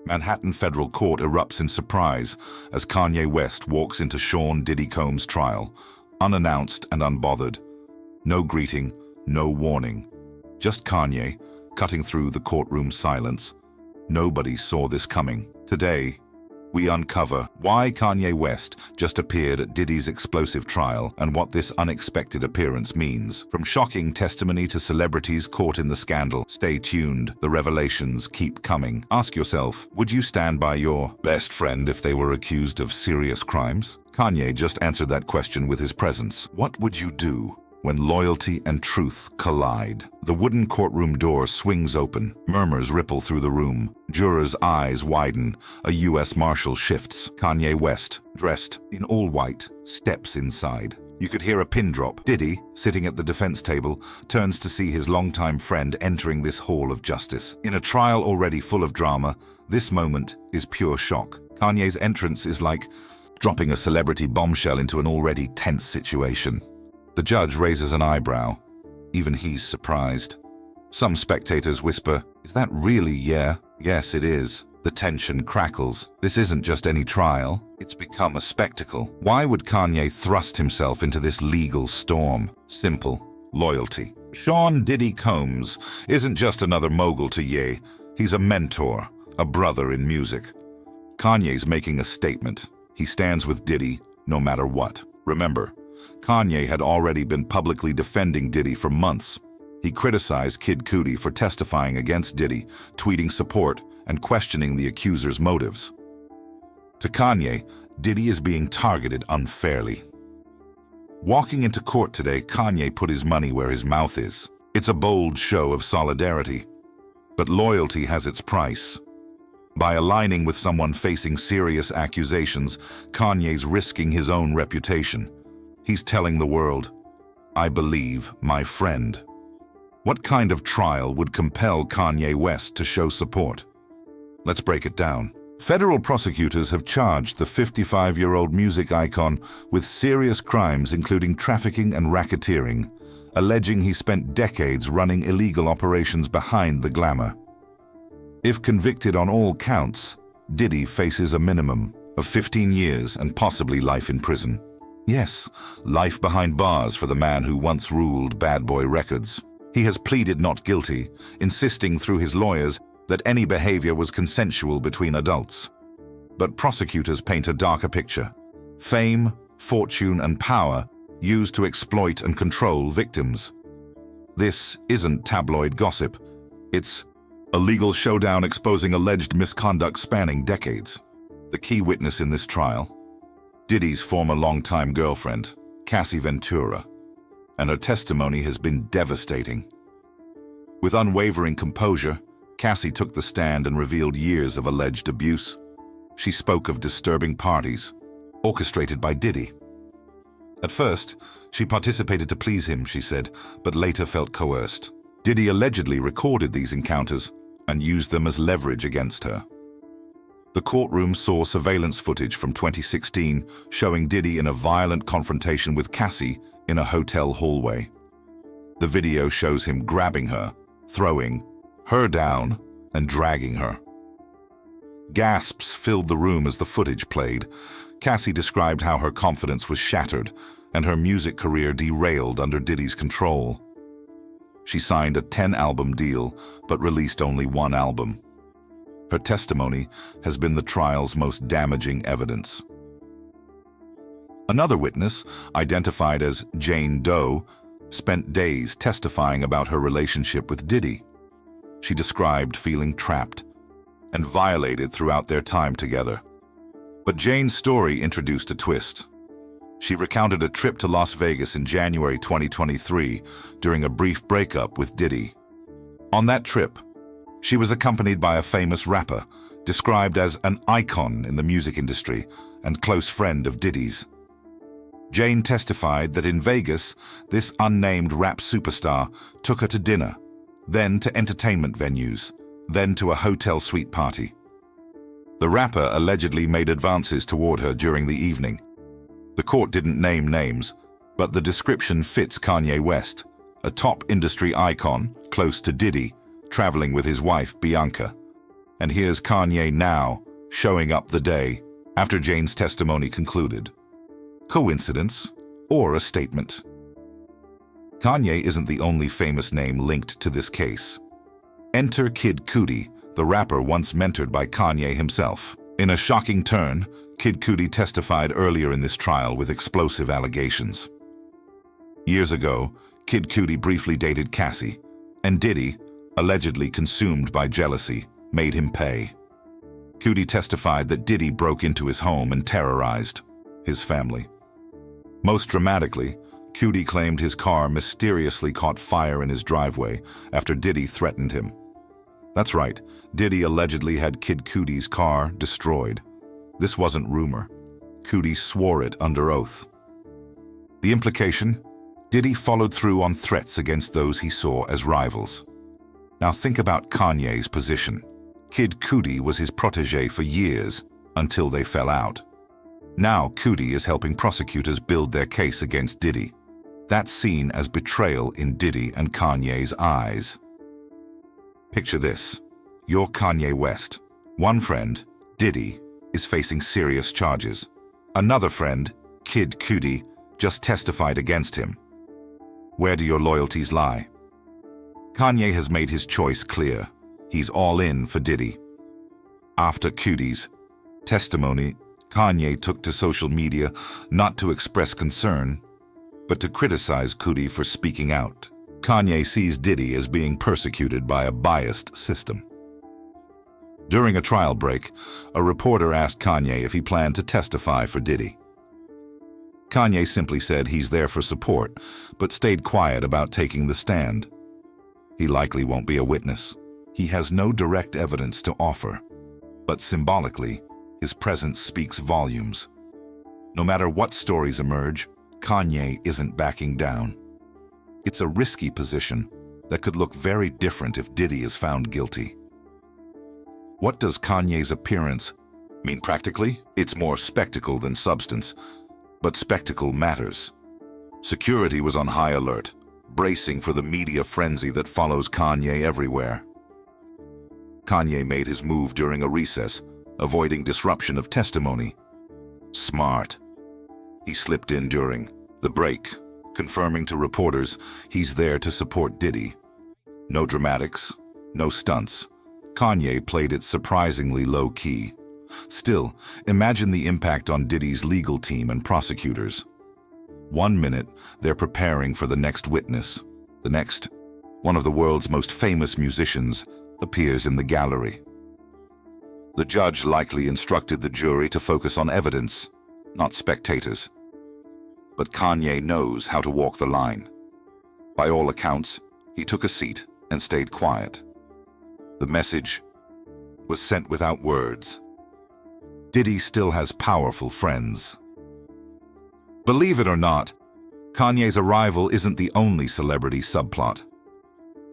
Manhattan federal court erupts in surprise as Kanye West walks into Sean Diddy Combs' trial, unannounced and unbothered. No greeting, no warning. Just Kanye, cutting through the courtroom silence. Nobody saw this coming. Today, we uncover why Kanye West just appeared at Diddy's explosive trial and what this unexpected appearance means. From shocking testimony to celebrities caught in the scandal, stay tuned, the revelations keep coming. Ask yourself, would you stand by your best friend if they were accused of serious crimes? Kanye just answered that question with his presence. What would you do when loyalty and truth collide? The wooden courtroom door swings open. Murmurs ripple through the room. Jurors' eyes widen. A U.S. Marshal shifts. Kanye West, dressed in all white, steps inside. You could hear a pin drop. Diddy, sitting at the defense table, turns to see his longtime friend entering this hall of justice. In a trial already full of drama, this moment is pure shock. Kanye's entrance is like dropping a celebrity bombshell into an already tense situation. The judge raises an eyebrow. Even he's surprised. Some spectators whisper, "Is that really yeah?" Yes, it is. The tension crackles. This isn't just any trial. It's become a spectacle. Why would Kanye thrust himself into this legal storm? Simple. Loyalty. Sean Diddy Combs isn't just another mogul to Ye. He's a mentor, a brother in music. Kanye's making a statement. He stands with Diddy no matter what. Remember, Kanye had already been publicly defending Diddy for months. He criticized Kid Cudi for testifying against Diddy, tweeting support, and questioning the accuser's motives. To Kanye, Diddy is being targeted unfairly. Walking into court today, Kanye put his money where his mouth is. It's a bold show of solidarity. But loyalty has its price. By aligning with someone facing serious accusations, Kanye's risking his own reputation. He's telling the world, "I believe my friend." What kind of trial would compel Kanye West to show support? Let's break it down. Federal prosecutors have charged the 55-year-old music icon with serious crimes including trafficking and racketeering, alleging he spent decades running illegal operations behind the glamour. If convicted on all counts, Diddy faces a minimum of 15 years and possibly life in prison. Yes, life behind bars for the man who once ruled Bad Boy Records. He has pleaded not guilty, insisting through his lawyers that any behavior was consensual between adults. But prosecutors paint a darker picture. Fame, fortune, and power used to exploit and control victims. This isn't tabloid gossip. It's a legal showdown exposing alleged misconduct spanning decades. The key witness in this trial, Diddy's former longtime girlfriend, Cassie Ventura, and her testimony has been devastating. With unwavering composure, Cassie took the stand and revealed years of alleged abuse. She spoke of disturbing parties, orchestrated by Diddy. At first, she participated to please him, she said, but later felt coerced. Diddy allegedly recorded these encounters and used them as leverage against her. The courtroom saw surveillance footage from 2016 showing Diddy in a violent confrontation with Cassie in a hotel hallway. The video shows him grabbing her, throwing her down, and dragging her. Gasps filled the room as the footage played. Cassie described how her confidence was shattered and her music career derailed under Diddy's control. She signed a 10-album deal, but released only one album. Her testimony has been the trial's most damaging evidence. Another witness, identified as Jane Doe, spent days testifying about her relationship with Diddy. She described feeling trapped and violated throughout their time together. But Jane's story introduced a twist. She recounted a trip to Las Vegas in January 2023 during a brief breakup with Diddy. On that trip, she was accompanied by a famous rapper, described as an icon in the music industry and close friend of Diddy's. Jane testified that in Vegas, this unnamed rap superstar took her to dinner, then to entertainment venues, then to a hotel suite party. The rapper allegedly made advances toward her during the evening. The court didn't name names, but the description fits Kanye West, a top industry icon close to Diddy, traveling with his wife Bianca. And here's Kanye now, showing up the day after Jane's testimony concluded. Coincidence or a statement? Kanye isn't the only famous name linked to this case. Enter Kid Cudi, the rapper once mentored by Kanye himself. In a shocking turn, Kid Cudi testified earlier in this trial with explosive allegations. Years ago, Kid Cudi briefly dated Cassie, and Diddy, allegedly consumed by jealousy, made him pay. Cudi testified that Diddy broke into his home and terrorized his family. Most dramatically, Cudi claimed his car mysteriously caught fire in his driveway after Diddy threatened him. That's right, Diddy allegedly had Kid Cudi's car destroyed. This wasn't rumor. Cudi swore it under oath. The implication? Diddy followed through on threats against those he saw as rivals. Now think about Kanye's position. Kid Cudi was his protege for years, until they fell out. Now Cudi is helping prosecutors build their case against Diddy. That's seen as betrayal in Diddy and Kanye's eyes. Picture this. You're Kanye West. One friend, Diddy, is facing serious charges. Another friend, Kid Cudi, just testified against him. Where do your loyalties lie? Kanye has made his choice clear. He's all in for Diddy. After Cudi's testimony, Kanye took to social media not to express concern, but to criticize Cudi for speaking out. Kanye sees Diddy as being persecuted by a biased system. During a trial break, a reporter asked Kanye if he planned to testify for Diddy. Kanye simply said he's there for support, but stayed quiet about taking the stand. He likely won't be a witness. He has no direct evidence to offer, but symbolically, his presence speaks volumes. No matter what stories emerge, Kanye isn't backing down. It's a risky position that could look very different if Diddy is found guilty. What does Kanye's appearance mean practically? It's more spectacle than substance, but spectacle matters. Security was on high alert, bracing for the media frenzy that follows Kanye everywhere. Kanye made his move during a recess, avoiding disruption of testimony. Smart. He slipped in during the break, confirming to reporters he's there to support Diddy. No dramatics, no stunts. Kanye played it surprisingly low-key. Still, imagine the impact on Diddy's legal team and prosecutors. 1 minute, they're preparing for the next witness. The next, one of the world's most famous musicians appears in the gallery. The judge likely instructed the jury to focus on evidence, not spectators. But Kanye knows how to walk the line. By all accounts, he took a seat and stayed quiet. The message was sent without words. Diddy still has powerful friends. Believe it or not, Kanye's arrival isn't the only celebrity subplot.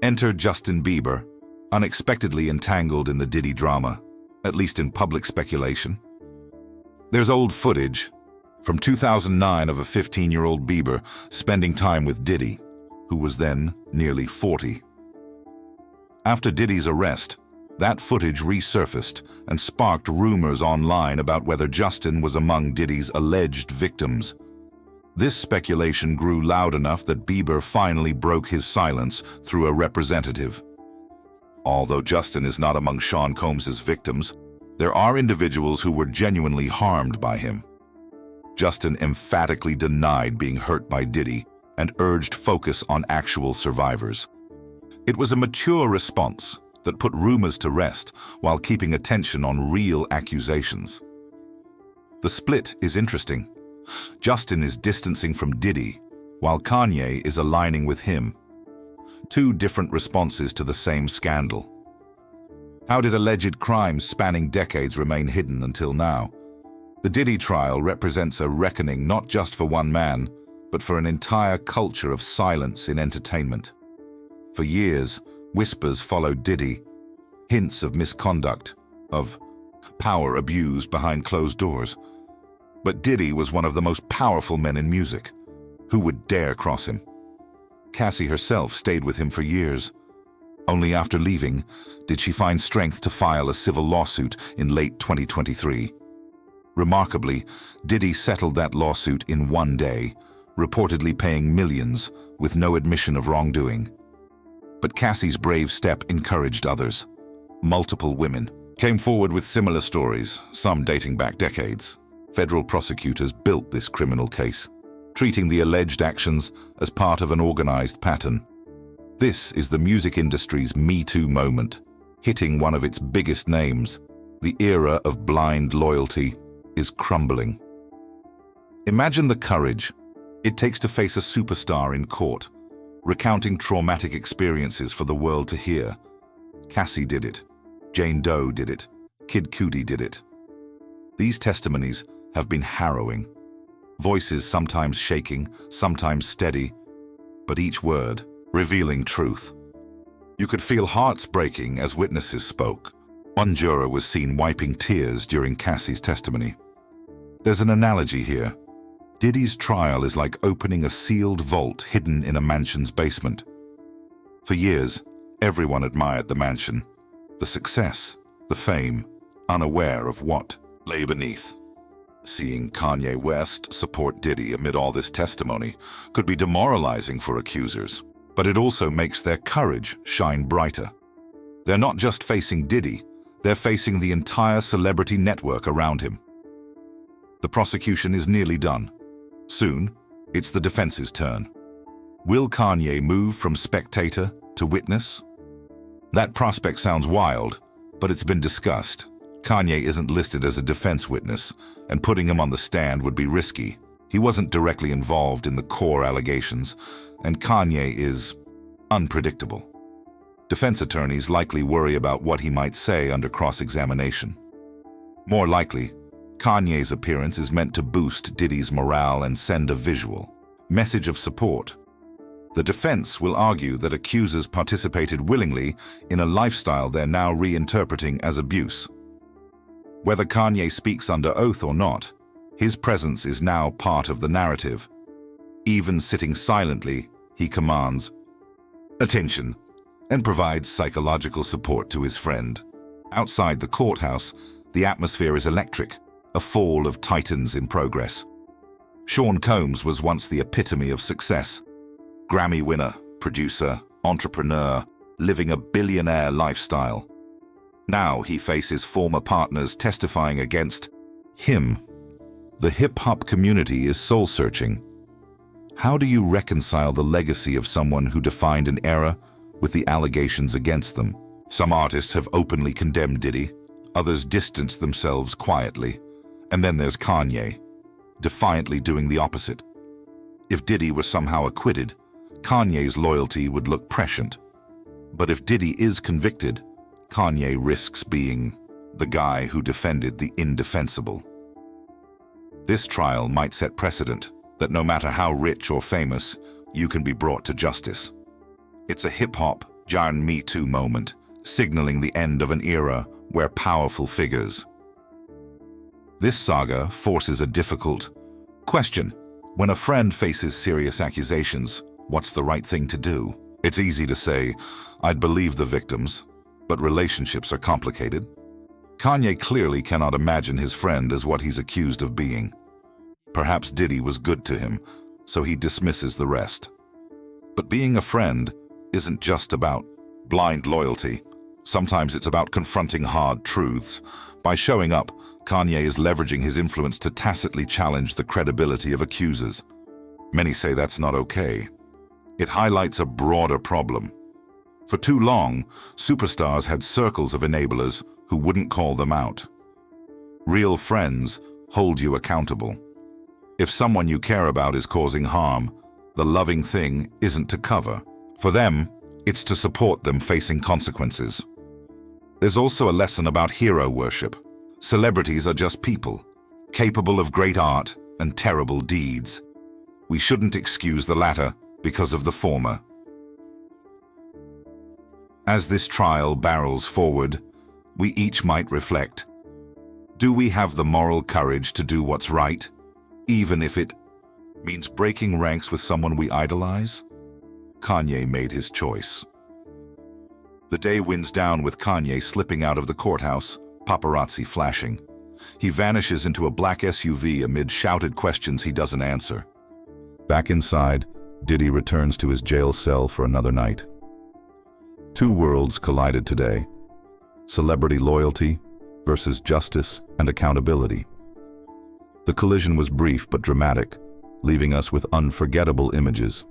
Enter Justin Bieber, unexpectedly entangled in the Diddy drama, at least in public speculation. There's old footage from 2009 of a 15-year-old Bieber spending time with Diddy, who was then nearly 40. After Diddy's arrest, that footage resurfaced and sparked rumors online about whether Justin was among Diddy's alleged victims. This speculation grew loud enough that Bieber finally broke his silence through a representative. Although Justin is not among Sean Combs' victims, there are individuals who were genuinely harmed by him. Justin emphatically denied being hurt by Diddy and urged focus on actual survivors. It was a mature response that put rumors to rest while keeping attention on real accusations. The split is interesting. Justin is distancing from Diddy, while Kanye is aligning with him. Two different responses to the same scandal. How did alleged crimes spanning decades remain hidden until now? The Diddy trial represents a reckoning not just for one man, but for an entire culture of silence in entertainment. For years, whispers followed Diddy, hints of misconduct, of power abused behind closed doors. But Diddy was one of the most powerful men in music. Who would dare cross him? Cassie herself stayed with him for years. Only after leaving did she find strength to file a civil lawsuit in late 2023. Remarkably, Diddy settled that lawsuit in one day, reportedly paying millions with no admission of wrongdoing. But Cassie's brave step encouraged others. Multiple women came forward with similar stories, some dating back decades. Federal prosecutors built this criminal case, treating the alleged actions as part of an organized pattern. This is the music industry's Me Too moment, hitting one of its biggest names. The era of blind loyalty is crumbling. Imagine the courage it takes to face a superstar in court, recounting traumatic experiences for the world to hear. Cassie did it. Jane Doe did it. Kid Cudi did it. These testimonies have been harrowing. Voices sometimes shaking, sometimes steady, but each word revealing truth. You could feel hearts breaking as witnesses spoke. One juror was seen wiping tears during Cassie's testimony. There's an analogy here. Diddy's trial is like opening a sealed vault hidden in a mansion's basement. For years, everyone admired the mansion, the success, the fame, unaware of what lay beneath. Seeing Kanye West support Diddy amid all this testimony could be demoralizing for accusers, but it also makes their courage shine brighter. They're not just facing Diddy, they're facing the entire celebrity network around him. The prosecution is nearly done. Soon, it's the defense's turn. Will Kanye move from spectator to witness? That prospect sounds wild, but it's been discussed. Kanye isn't listed as a defense witness, and putting him on the stand would be risky. He wasn't directly involved in the core allegations, and Kanye is unpredictable. Defense attorneys likely worry about what he might say under cross-examination. More likely, Kanye's appearance is meant to boost Diddy's morale and send a visual message of support. The defense will argue that accusers participated willingly in a lifestyle they're now reinterpreting as abuse. Whether Kanye speaks under oath or not, his presence is now part of the narrative. Even sitting silently, he commands attention and provides psychological support to his friend. Outside the courthouse, the atmosphere is electric, a fall of titans in progress. Sean Combs was once the epitome of success. Grammy winner, producer, entrepreneur, living a billionaire lifestyle. Now he faces former partners testifying against him. The hip-hop community is soul-searching. How do you reconcile the legacy of someone who defined an era with the allegations against them? Some artists have openly condemned Diddy, others distance themselves quietly. And then there's Kanye, defiantly doing the opposite. If Diddy were somehow acquitted, Kanye's loyalty would look prescient. But if Diddy is convicted, Kanye risks being the guy who defended the indefensible. This trial might set precedent that no matter how rich or famous, you can be brought to justice. It's a hip-hop, giant Me Too moment, signaling the end of an era where powerful figures. This saga forces a difficult question. When a friend faces serious accusations, what's the right thing to do? It's easy to say, I'd believe the victims, but relationships are complicated. Kanye clearly cannot imagine his friend as what he's accused of being. Perhaps Diddy was good to him, so he dismisses the rest. But being a friend isn't just about blind loyalty. Sometimes it's about confronting hard truths. By showing up, Kanye is leveraging his influence to tacitly challenge the credibility of accusers. Many say that's not okay. It highlights a broader problem. For too long, superstars had circles of enablers who wouldn't call them out. Real friends hold you accountable. If someone you care about is causing harm, the loving thing isn't to cover. For them, it's to support them facing consequences. There's also a lesson about hero worship. Celebrities are just people, capable of great art and terrible deeds. We shouldn't excuse the latter because of the former. As this trial barrels forward, we each might reflect. Do we have the moral courage to do what's right, even if it means breaking ranks with someone we idolize? Kanye made his choice. The day winds down with Kanye slipping out of the courthouse, paparazzi flashing. He vanishes into a black SUV amid shouted questions he doesn't answer. Back inside, Diddy returns to his jail cell for another night. Two worlds collided today: celebrity loyalty versus justice and accountability. The collision was brief but dramatic, leaving us with unforgettable images.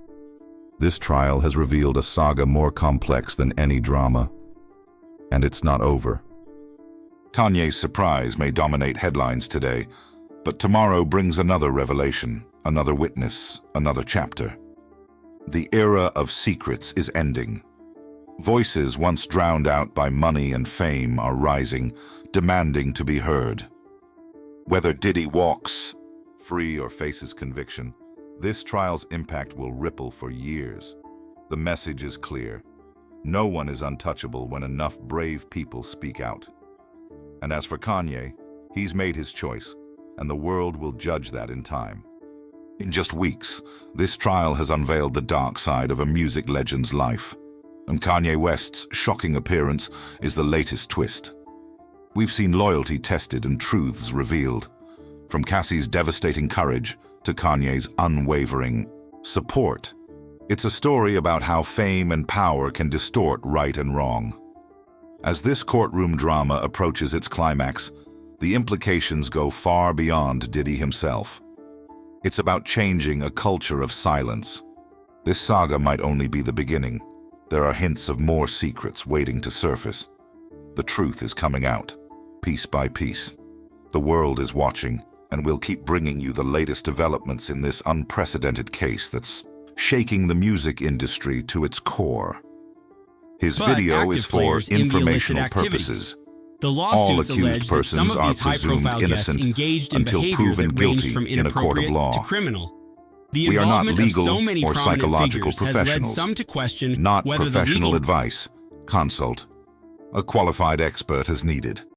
This trial has revealed a saga more complex than any drama. And it's not over. Kanye's surprise may dominate headlines today, but tomorrow brings another revelation, another witness, another chapter. The era of secrets is ending. Voices once drowned out by money and fame are rising, demanding to be heard. Whether Diddy walks free or faces conviction, this trial's impact will ripple for years. The message is clear. No one is untouchable when enough brave people speak out. And as for Kanye, he's made his choice, and the world will judge that in time. In just weeks, this trial has unveiled the dark side of a music legend's life. And Kanye West's shocking appearance is the latest twist. We've seen loyalty tested and truths revealed, from Cassie's devastating courage to Kanye's unwavering support. It's a story about how fame and power can distort right and wrong. As this courtroom drama approaches its climax, the implications go far beyond Diddy himself. It's about changing a culture of silence. This saga might only be the beginning. There are hints of more secrets waiting to surface. The truth is coming out, piece by piece. The world is watching, and we'll keep bringing you the latest developments in this unprecedented case that's shaking the music industry to its core. His video is for informational purposes. The All lawsuits accused allege that some persons of are these presumed high-profile guests innocent engaged in until behavior proven that ranged guilty from in a court of inappropriate law. to criminal. The We are not involvement of legal so many or prominent psychological figures has led professionals, some to question not whether the professional legal advice. Consult a qualified expert as needed.